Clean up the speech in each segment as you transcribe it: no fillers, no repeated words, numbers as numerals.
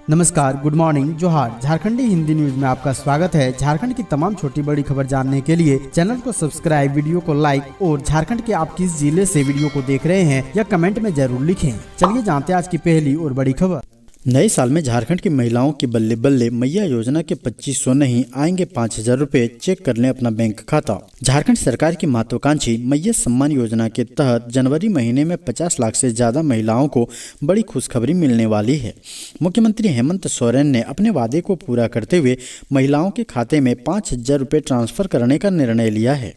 नमस्कार, good morning, जोहार। झारखंडी Hindi news में आपका स्वागत है। झारखंड की तमाम छोटी बड़ी खबर जानने के लिए चैनल को सब्सक्राइब, वीडियो को लाइक और झारखंड के आप किस जिले से वीडियो को देख रहे हैं या कमेंट में जरूर लिखें। चलिए जानते हैं आज की पहली और बड़ी खबर। नए साल में झारखंड की महिलाओं की बल्ले बल्ले मैया योजना के 2500 नहीं आएंगे 5000 रुपए, चेक कर लें अपना बैंक खाता। झारखंड सरकार की महत्वाकांक्षी मैया सम्मान योजना के तहत जनवरी महीने में 50 लाख से ज्यादा महिलाओं को बड़ी खुशखबरी मिलने वाली है। मुख्यमंत्री हेमंत सोरेन ने अपने वादे को पूरा करते हुए महिलाओं के खाते में 5000 रुपए ट्रांसफर करने का निर्णय लिया है।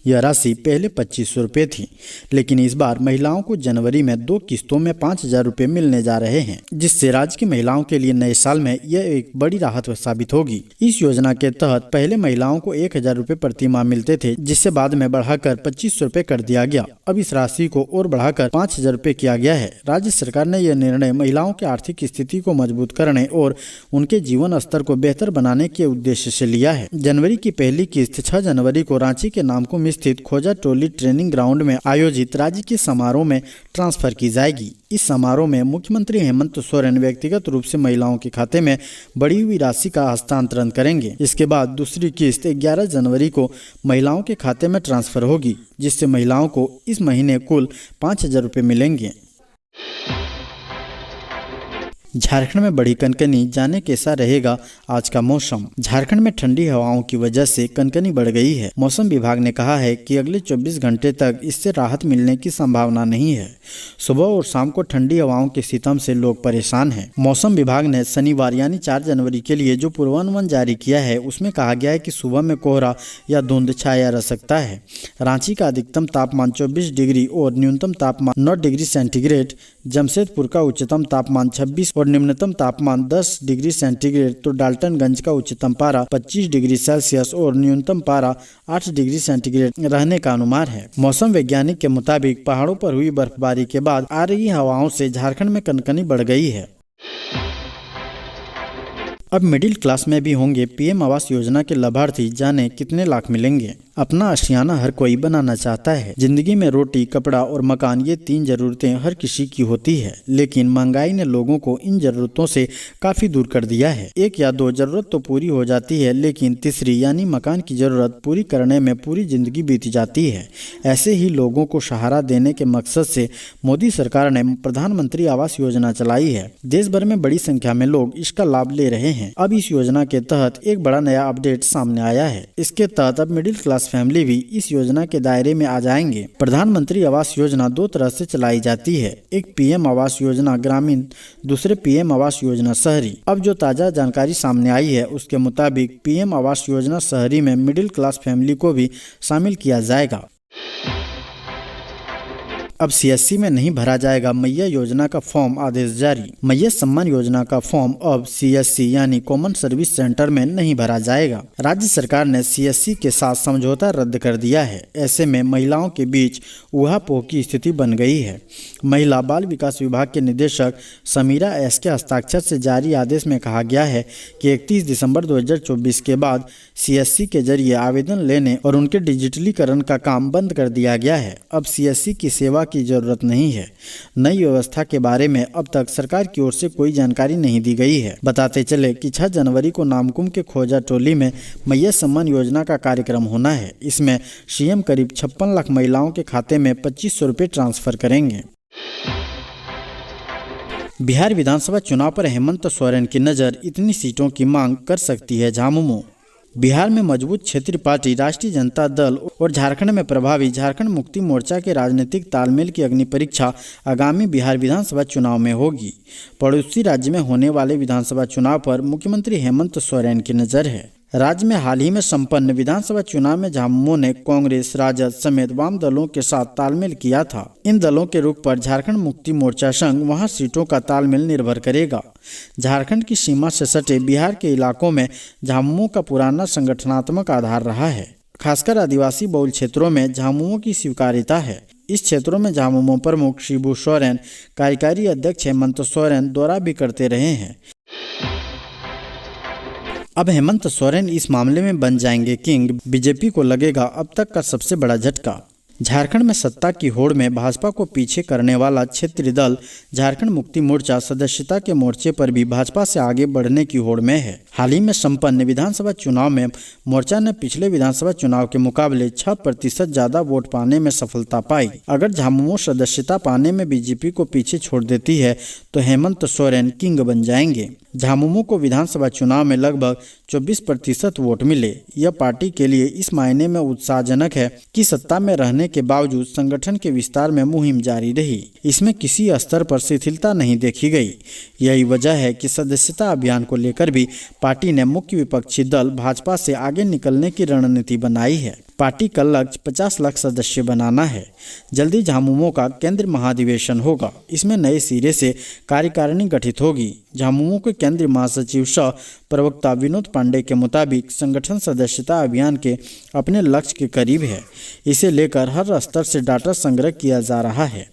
यह राशि पहले 2500 रुपए थी, लेकिन इस बार महिलाओं को जनवरी में 2 किस्तों में 5000 रुपए मिलने जा रहे हैं, जिससे राज्य की महिलाओं के लिए नए साल में यह एक बड़ी राहत साबित होगी। इस योजना के तहत पहले महिलाओं को 1000 रुपए प्रति माह मिलते थे, जिससे बाद में बढ़ाकर 2500 रुपए कर दिया गया। अब इस राशि को और बढ़ाकर 5000 रुपए किया गया है। राज्य सरकार ने यह निर्णय महिलाओं की आर्थिक स्थिति को मजबूत करने और उनके जीवन स्तर को बेहतर बनाने के उद्देश्य से लिया है। जनवरी की पहली किस्त 6 जनवरी को रांची के नामकुम स्थित खोजा टोली ट्रेनिंग ग्राउंड में आयोजित राज्य के समारोह में ट्रांसफर की जाएगी। इस समारोह में मुख्यमंत्री हेमंत सोरेन व्यक्तिगत रूप से महिलाओं के खाते में बढ़ी हुई राशि का हस्तांतरण करेंगे। इसके बाद दूसरी किस्त 11 जनवरी को महिलाओं के खाते में ट्रांसफर होगी, जिससे महिलाओं को इस महीने कुल 5000 रुपए मिलेंगे। झारखंड में बढ़ी कनकनी, जाने कैसा रहेगा आज का मौसम। झारखंड में ठंडी हवाओं की वजह से कनकनी बढ़ गई है। मौसम विभाग ने कहा है कि अगले 24 घंटे तक इससे राहत मिलने की संभावना नहीं है। सुबह और शाम को ठंडी हवाओं के सितम से लोग परेशान हैं। मौसम विभाग ने शनिवार यानी 4 जनवरी के लिए जो पूर्वानुमान जारी किया है, उसमें कहा गया है कि सुबह में कोहरा या धुंध छाया रह सकता है। रांची का अधिकतम तापमान 24 डिग्री और न्यूनतम तापमान 9 डिग्री सेंटीग्रेड, जमशेदपुर का उच्चतम तापमान 26 और निम्नतम तापमान 10 डिग्री सेंटीग्रेड, तो डाल्टनगंज का उच्चतम पारा 25 डिग्री सेल्सियस और न्यूनतम पारा 8 डिग्री सेंटीग्रेड रहने का अनुमान है। मौसम वैज्ञानिक के मुताबिक पहाड़ों पर हुई बर्फबारी के बाद आ रही हवाओं से झारखंड में कनकनी बढ़ गई है। अब मिडिल क्लास में भी होंगे पीएम आवास योजना के लाभार्थी, जाने कितने लाख मिलेंगे। अपना आशियाना हर कोई बनाना चाहता है। जिंदगी में रोटी, कपड़ा और मकान, ये 3 जरूरतें हर किसी की होती है, लेकिन महंगाई ने लोगों को इन जरूरतों से काफी दूर कर दिया है। 1 या 2 जरूरत तो पूरी हो जाती है, लेकिन तीसरी यानी मकान की जरूरत पूरी करने में पूरी जिंदगी बीत जाती है। ऐसे ही लोगों को सहारा देने के मकसद से मोदी सरकार ने प्रधानमंत्री आवास योजना चलाई है। देश भर में बड़ी संख्या में लोग इसका लाभ ले रहे हैं। अब इस योजना के तहत एक बड़ा नया अपडेट सामने आया है। इसके तहत अब मिडिल क्लास फैमिली भी इस योजना के दायरे में आ जाएंगे। प्रधानमंत्री आवास योजना 2 तरह से चलाई जाती है, एक पीएम आवास योजना ग्रामीण, दूसरे पीएम आवास योजना शहरी। अब जो ताजा जानकारी सामने आई है, उसके मुताबिक पीएम आवास योजना शहरी में मिडिल क्लास फैमिली को भी शामिल किया जाएगा। अब सीएससी में नहीं भरा जाएगा मैया योजना का फॉर्म, आदेश जारी। मैया सम्मान योजना का फॉर्म अब सीएससी यानी कॉमन सर्विस सेंटर में नहीं भरा जाएगा। राज्य सरकार ने सीएससी के साथ समझौता रद्द कर दिया है। ऐसे में महिलाओं के बीच ऊहापोह की स्थिति बन गई है। महिला बाल विकास विभाग के निदेशक समीरा एस के हस्ताक्षर से जारी आदेश में कहा गया है कि 31 दिसंबर 2024 के बाद सीएससी के जरिए आवेदन लेने और उनके डिजिटलीकरण का काम बंद कर दिया गया है। अब सीएससी की सेवा की जरूरत नहीं है। नई व्यवस्था के बारे में अब तक सरकार की ओर से कोई जानकारी नहीं दी गई है। बताते चले कि 6 जनवरी को नामकुम के खोजा टोली में मैया सम्मान योजना का कार्यक्रम होना है। इसमें सीएम करीब 56 लाख महिलाओं के खाते में 2500 रुपए ट्रांसफर करेंगे। बिहार विधानसभा चुनाव पर हेमंत सोरेन की नजर, इतनी सीटों की मांग कर सकती है झामुमो। बिहार में मजबूत क्षेत्रीय पार्टी राष्ट्रीय जनता दल और झारखंड में प्रभावी झारखंड मुक्ति मोर्चा के राजनीतिक तालमेल की अग्नि परीक्षा आगामी बिहार विधानसभा चुनाव में होगी। पड़ोसी राज्य में होने वाले विधानसभा चुनाव पर मुख्यमंत्री हेमंत सोरेन की नजर है। राज्य में हाल ही में संपन्न विधानसभा चुनाव में झामुमो ने कांग्रेस, राजद समेत वाम दलों के साथ तालमेल किया था। इन दलों के रुख पर झारखंड मुक्ति मोर्चा संग वहां सीटों का तालमेल निर्भर करेगा। झारखंड की सीमा से सटे बिहार के इलाकों में झामुमो का पुराना संगठनात्मक आधार रहा है। खासकर आदिवासी बहुल क्षेत्रों में झामुमो की स्वीकार्यता है। इस क्षेत्रों में झामुमो प्रमुख शिबू सोरेन, कार्यकारी अध्यक्ष हेमंत सोरेन दौरा भी करते रहे हैं। अब हेमंत सोरेन इस मामले में बन जाएंगे किंग। बीजेपी को लगेगा अब तक का सबसे बड़ा झटका। झारखंड में सत्ता की होड़ में भाजपा को पीछे करने वाला क्षेत्रीय दल झारखंड मुक्ति मोर्चा सदस्यता के मोर्चे पर भी भाजपा से आगे बढ़ने की होड़ में है। हाल ही में संपन्न विधानसभा चुनाव में मोर्चा ने पिछले विधानसभा चुनाव के मुकाबले 6% ज्यादा वोट पाने में सफलता पाई। अगर झामुमो सदस्यता पाने में बीजेपी को पीछे छोड़ देती है तो हेमंत सोरेन किंग बन जाएंगे। झामुमो को विधानसभा चुनाव में लगभग 24% वोट मिले। यह पार्टी के लिए इस मायने में उत्साहजनक है कि सत्ता में रहने के बावजूद संगठन के विस्तार में मुहिम जारी रही। इसमें किसी स्तर पर शिथिलता नहीं देखी गई। यही वजह है कि सदस्यता अभियान को लेकर भी पार्टी ने मुख्य विपक्षी दल भाजपा से आगे निकलने की रणनीति बनाई है। पार्टी का लक्ष्य 50 लाख सदस्य बनाना है। जल्दी झामुमो का केंद्रीय महाधिवेशन होगा। इसमें नए सिरे से कार्यकारिणी गठित होगी। झामुमो के केंद्रीय महासचिव सह प्रवक्ता विनोद पांडे के मुताबिक संगठन सदस्यता अभियान के अपने लक्ष्य के करीब है। इसे लेकर हर स्तर से डाटा संग्रह किया जा रहा है।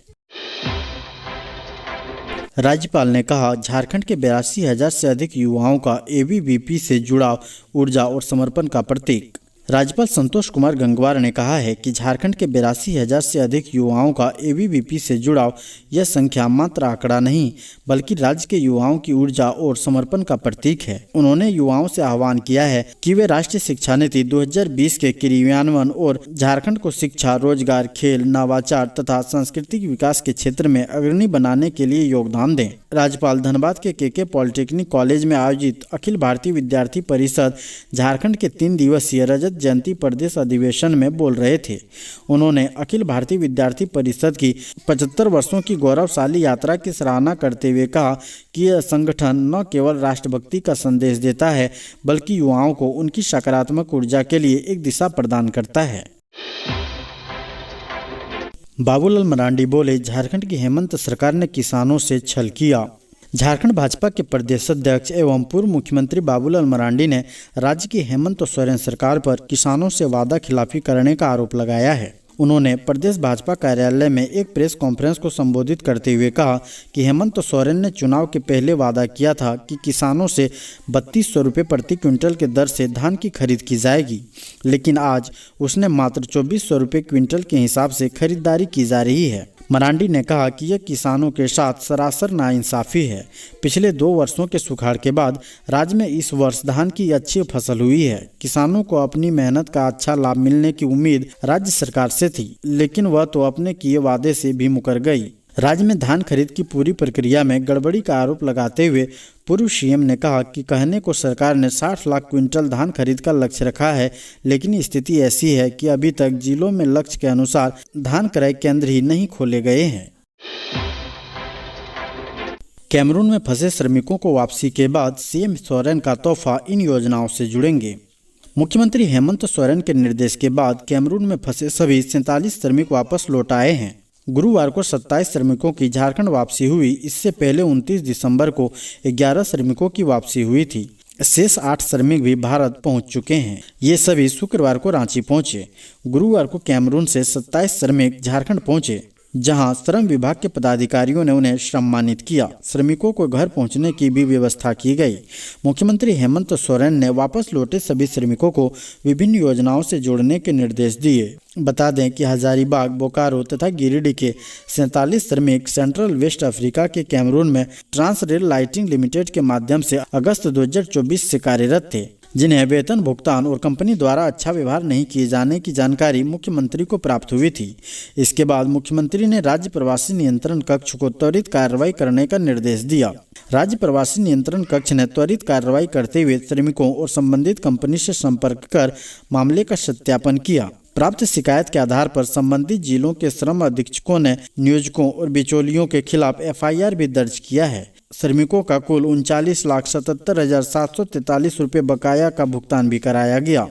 राज्यपाल ने कहा, झारखंड के 82,000 से अधिक युवाओं का एबीवीपी से जुड़ाव ऊर्जा और समर्पण का प्रतीक। राज्यपाल संतोष कुमार गंगवार ने कहा है कि झारखंड के 82,000 से अधिक युवाओं का एबीवीपी से जुड़ाव यह संख्या मात्र आंकड़ा नहीं बल्कि राज्य के युवाओं की ऊर्जा और समर्पण का प्रतीक है। उन्होंने युवाओं से आह्वान किया है कि वे राष्ट्रीय शिक्षा नीति 2020 के क्रियान्वयन और झारखंड को शिक्षा, रोजगार, खेल, नवाचार तथा सांस्कृतिक विकास के क्षेत्र में अग्रणी बनाने के लिए योगदान दें। राज्यपाल धनबाद के केके पॉलिटेक्निक कॉलेज में आयोजित अखिल भारतीय विद्यार्थी परिषद झारखंड के 3 दिवसीय रजत जयंती प्रदेश अधिवेशन में बोल रहे थे। उन्होंने अखिल भारतीय विद्यार्थी परिषद की 75 वर्षों की गौरवशाली यात्रा की सराहना करते हुए कहा कि यह संगठन न केवल राष्ट्रभक्ति का संदेश देता है बल्कि युवाओं को उनकी सकारात्मक ऊर्जा के लिए एक दिशा प्रदान करता है। बाबूलाल मरांडी बोले, झारखंड की हेमंत सरकार ने किसानों से छल किया। झारखंड भाजपा के प्रदेश अध्यक्ष एवं पूर्व मुख्यमंत्री बाबूलाल मरांडी ने राज्य की हेमंत सोरेन सरकार पर किसानों से वादा खिलाफी करने का आरोप लगाया है। उन्होंने प्रदेश भाजपा कार्यालय में एक प्रेस कॉन्फ्रेंस को संबोधित करते हुए कहा कि हेमंत सोरेन ने चुनाव के पहले वादा किया था कि किसानों से 3200 रुपये प्रति क्विंटल के दर से धान की खरीद की जाएगी, लेकिन आज उसने मात्र 2400 रुपये क्विंटल के हिसाब से खरीदारी की जा रही है। मरांडी ने कहा कि यह किसानों के साथ सरासर नाइंसाफी है। पिछले 2 वर्षों के सुखाड़ के बाद राज्य में इस वर्ष धान की अच्छी फसल हुई है। किसानों को अपनी मेहनत का अच्छा लाभ मिलने की उम्मीद राज्य सरकार से थी, लेकिन वह तो अपने किए वादे से भी मुकर गई। राज्य में धान खरीद की पूरी प्रक्रिया में गड़बड़ी का आरोप लगाते हुए पूर्व सीएम ने कहा कि कहने को सरकार ने 60 लाख क्विंटल धान खरीद का लक्ष्य रखा है, लेकिन स्थिति ऐसी है कि अभी तक जिलों में लक्ष्य के अनुसार धान क्रय केंद्र ही नहीं खोले गए हैं। कैमरून में फंसे श्रमिकों को वापसी के बाद सीएम सोरेन का तोहफा इन योजनाओं से जुड़ेंगे। मुख्यमंत्री हेमंत सोरेन के निर्देश के बाद कैमरून में फंसे सभी 47 श्रमिक वापस लौट आए हैं। गुरुवार को 27 श्रमिकों की झारखंड वापसी हुई। इससे पहले 29 दिसंबर को 11 श्रमिकों की वापसी हुई थी। शेष 8 श्रमिक भी भारत पहुंच चुके हैं। ये सभी शुक्रवार को रांची पहुंचे। गुरुवार को कैमरून से 27 श्रमिक झारखंड पहुंचे, जहां श्रम विभाग के पदाधिकारियों ने उन्हें सम्मानित किया। श्रमिकों को घर पहुंचने की भी व्यवस्था की गई। मुख्यमंत्री हेमंत सोरेन ने वापस लौटे सभी श्रमिकों को विभिन्न योजनाओं से जोड़ने के निर्देश दिए। बता दें कि हजारीबाग, बोकारो तथा गिरिडीह के 47 श्रमिक सेंट्रल वेस्ट अफ्रीका के कैमरून में ट्रांस रेल लाइटिंग लिमिटेड के माध्यम से अगस्त 2024 से कार्यरत थे, जिन्हें वेतन भुगतान और कंपनी द्वारा अच्छा व्यवहार नहीं किए जाने की जानकारी मुख्यमंत्री को प्राप्त हुई थी। इसके बाद मुख्यमंत्री ने राज्य प्रवासी नियंत्रण कक्ष को त्वरित कार्रवाई करने का निर्देश दिया। राज्य प्रवासी नियंत्रण कक्ष ने त्वरित कार्रवाई करते हुए श्रमिकों और संबंधित कंपनी से संपर्क कर मामले का सत्यापन किया। प्राप्त शिकायत के आधार पर संबंधित जिलों के श्रम अधीक्षकों ने नियोजकों और बिचौलियों के खिलाफ FIR भी दर्ज किया है। श्रमिकों का कुल 39,77,743 रुपये बकाया का भुगतान भी कराया गया।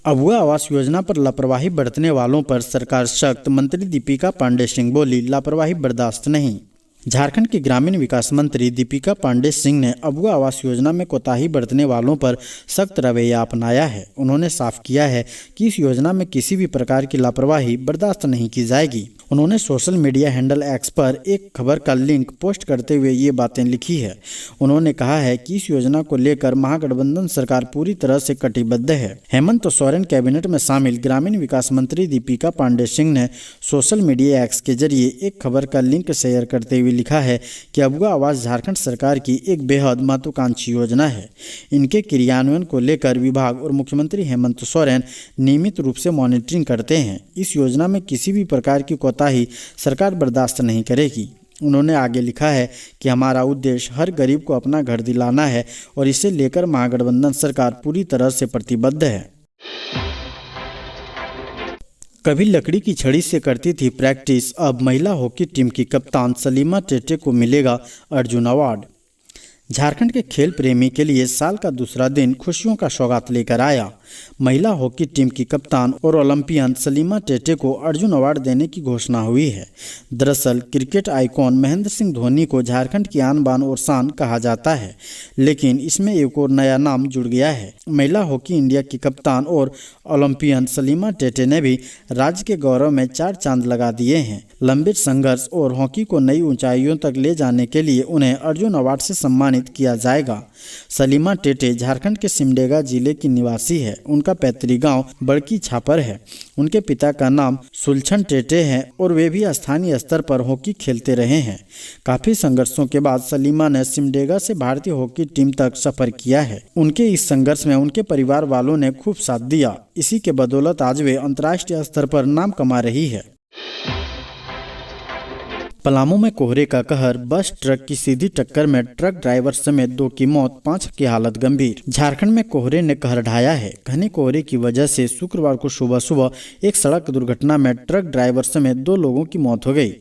अबुआ आवास योजना पर लापरवाही बरतने वालों पर सरकार सख्त। मंत्री दीपिका पांडे सिंह बोली, लापरवाही बर्दाश्त नहीं। झारखंड के ग्रामीण विकास मंत्री दीपिका पांडे सिंह ने अबुआ आवास योजना में कोताही बरतने वालों पर सख्त रवैया अपनाया है। उन्होंने साफ किया है कि इस योजना में किसी भी प्रकार की लापरवाही बर्दाश्त नहीं की जाएगी। उन्होंने सोशल मीडिया हैंडल एक्स पर एक खबर का लिंक पोस्ट करते हुए ये बातें लिखी है। उन्होंने कहा है कि इस योजना को लेकर महागठबंधन सरकार पूरी तरह से कटिबद्ध है। हेमंत सोरेन कैबिनेट में शामिल ग्रामीण विकास मंत्री दीपिका पांडे सिंह ने सोशल मीडिया एक्स के जरिए एक खबर का लिंक शेयर करते हुए लिखा है कि अबुआ आवास झारखंड सरकार की एक बेहद महत्वाकांक्षी योजना है। इनके क्रियान्वयन को लेकर विभाग और मुख्यमंत्री हेमंत सोरेन नियमित रूप से मॉनिटरिंग करते हैं। इस योजना में किसी भी प्रकार की कोताही सरकार बर्दाश्त नहीं करेगी। उन्होंने आगे लिखा है कि हमारा उद्देश्य हर गरीब को अपना घर दिलाना है और इसे लेकर महागठबंधन सरकार पूरी तरह से प्रतिबद्ध है। कभी लकड़ी की छड़ी से करती थी प्रैक्टिस, अब महिला हॉकी टीम की कप्तान सलीमा टेटे को मिलेगा अर्जुन अवार्ड। झारखंड के खेल प्रेमी के लिए साल का दूसरा दिन खुशियों का सौगात लेकर आया। महिला हॉकी टीम की कप्तान और ओलंपियन सलीमा टेटे को अर्जुन अवार्ड देने की घोषणा हुई है। दरअसल क्रिकेट आइकॉन महेंद्र सिंह धोनी को झारखंड की आन बान और शान कहा जाता है, लेकिन इसमें एक और नया नाम जुड़ गया है। महिला हॉकी इंडिया की कप्तान और ओलंपियन सलीमा टेटे ने भी राज्य के गौरव में 4 चांद लगा दिए हैं। लंबे संघर्ष और हॉकी को नई ऊंचाइयों तक ले जाने के लिए उन्हें अर्जुन अवार्ड से सम्मानित किया जाएगा। सलीमा टेटे झारखंड के सिमडेगा जिले की निवासी है। उनका पैतृक गांव बड़की छापर है। उनके पिता का नाम सुलक्षण टेटे है और वे भी स्थानीय स्तर पर हॉकी खेलते रहे हैं। काफी संघर्षों के बाद सलीमा ने सिमडेगा से भारतीय हॉकी टीम तक सफर किया है। उनके इस संघर्ष में उनके परिवार वालों ने खूब साथ दिया। इसी के बदौलत आज वे अंतर्राष्ट्रीय स्तर पर नाम कमा रही है। पलामू में कोहरे का कहर, बस ट्रक की सीधी टक्कर में ट्रक ड्राइवर समेत 2 की मौत, 5 की हालत गंभीर। झारखंड में कोहरे ने कहर ढाया है। घने कोहरे की वजह से शुक्रवार को सुबह एक सड़क दुर्घटना में ट्रक ड्राइवर समेत 2 लोगों की मौत हो गई।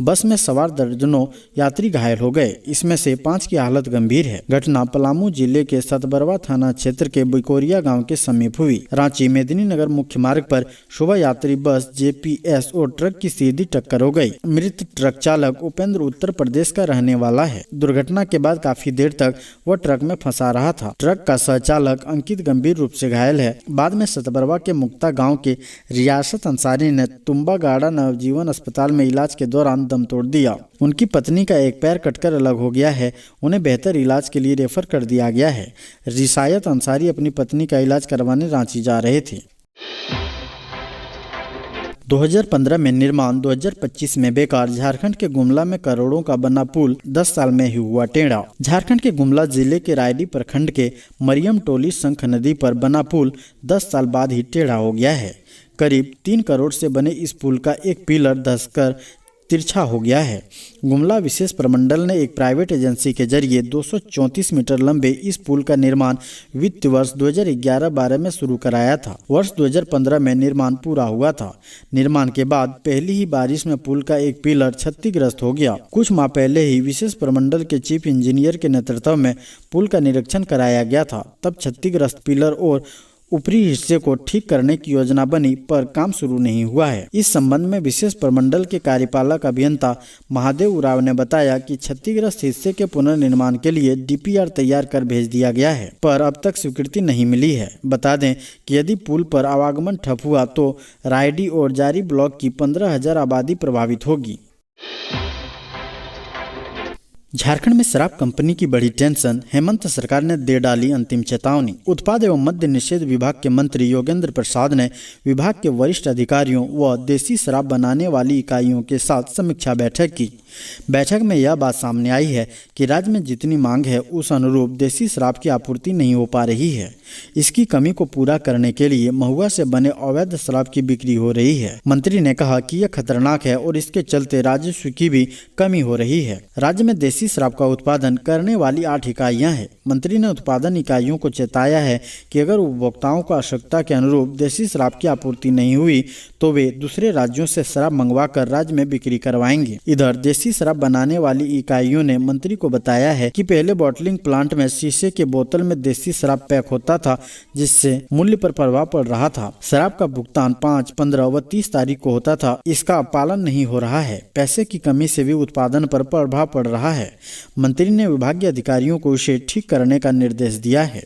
बस में सवार दर्जनों यात्री घायल हो गए, इसमें से 5 की हालत गंभीर है। घटना पलामू जिले के सतबरवा थाना क्षेत्र के बिकोरिया गाँव के समीप हुई। रांची मेदिनीनगर मुख्य मार्ग पर सुबह यात्री बस JPS और ट्रक की सीधी टक्कर हो गई। मृत ट्रक चालक उपेंद्र उत्तर प्रदेश का रहने वाला है। दुर्घटना के बाद काफी देर तक वह ट्रक में फंसा रहा था। ट्रक का सहचालक अंकित गंभीर रूप से घायल है। बाद में सतबरवा के मुक्ता गांव के रियासत अंसारी ने तुम्बागाड़ा नवजीवन अस्पताल में इलाज के दौरान दम तोड़ दिया। उनकी पत्नी का एक पैर कटकर अलग हो गया है। उन्हें बेहतर इलाज के लिए रेफर कर दिया गया है। रिसायत अंसारी अपनी पत्नी का इलाज करवाने रांची जा रहे थे। 2015 में निर्माण, 2025 में बेकार। झारखंड के गुमला में करोड़ों का बना पुल 10 साल में ही हुआ टेढ़ा। झारखंड के गुमला जिले के रायडी प्रखंड के मरियम टोली शंख नदी पर बना पुल 10 साल बाद ही टेढ़ा हो गया है। करीब 3 करोड़ से बने इस पुल का एक पिलर धंसकर तिरछा हो गया है। गुमला विशेष प्रमंडल ने एक प्राइवेट एजेंसी के जरिए 234 मीटर लंबे इस पुल का निर्माण वित्त वर्ष 2011-12 में शुरू कराया था। वर्ष 2015 में निर्माण पूरा हुआ था। निर्माण के बाद पहली ही बारिश में पुल का एक पिलर क्षतिग्रस्त हो गया। कुछ माह पहले ही विशेष प्रमंडल के चीफ इंजीनियर के नेतृत्व में पुल का निरीक्षण कराया गया था। तब क्षतिग्रस्त पिलर और ऊपरी हिस्से को ठीक करने की योजना बनी, पर काम शुरू नहीं हुआ है। इस संबंध में विशेष प्रमंडल के कार्यपालक अभियंता महादेव उराव ने बताया कि क्षतिग्रस्त हिस्से के पुनर्निर्माण के लिए DPR तैयार कर भेज दिया गया है, पर अब तक स्वीकृति नहीं मिली है। बता दें कि यदि पुल पर आवागमन ठप हुआ तो रायडी और जारी ब्लॉक की 15,000 आबादी प्रभावित होगी। झारखंड में शराब कंपनी की बड़ी टेंशन, हेमंत सरकार ने दे डाली अंतिम चेतावनी। उत्पाद एवं मद्य निषेध विभाग के मंत्री योगेंद्र प्रसाद ने विभाग के वरिष्ठ अधिकारियों व देसी शराब बनाने वाली इकाइयों के साथ समीक्षा बैठक की। बैठक में यह बात सामने आई है कि राज्य में जितनी मांग है उस अनुरूप देसी शराब की आपूर्ति नहीं हो पा रही है। इसकी कमी को पूरा करने के लिए महुआ से बने अवैध शराब की बिक्री हो रही है। मंत्री ने कहा कि यह खतरनाक है और इसके चलते राजस्व की भी कमी हो रही है। राज्य में देसी देसी शराब का उत्पादन करने वाली 8 इकाइयां हैं। मंत्री ने उत्पादन इकाइयों को चेताया है कि अगर उपभोक्ताओं को आवश्यकता के अनुरूप देसी शराब की आपूर्ति नहीं हुई तो वे दूसरे राज्यों से शराब मंगवाकर राज्य में बिक्री करवाएंगे। इधर देसी शराब बनाने वाली इकाइयों ने मंत्री को बताया है कि पहले बॉटलिंग प्लांट में शीशे के बोतल में देसी शराब पैक होता था, जिससे मूल्य पर प्रभाव पड़ रहा था। शराब का भुगतान 5, 15 व 30 तारीख को होता था। इसका पालन नहीं हो रहा है। पैसे की कमी से भी उत्पादन पर प्रभाव पड़ रहा है। मंत्री ने विभागीय अधिकारियों को इसे ठीक करने का निर्देश दिया है।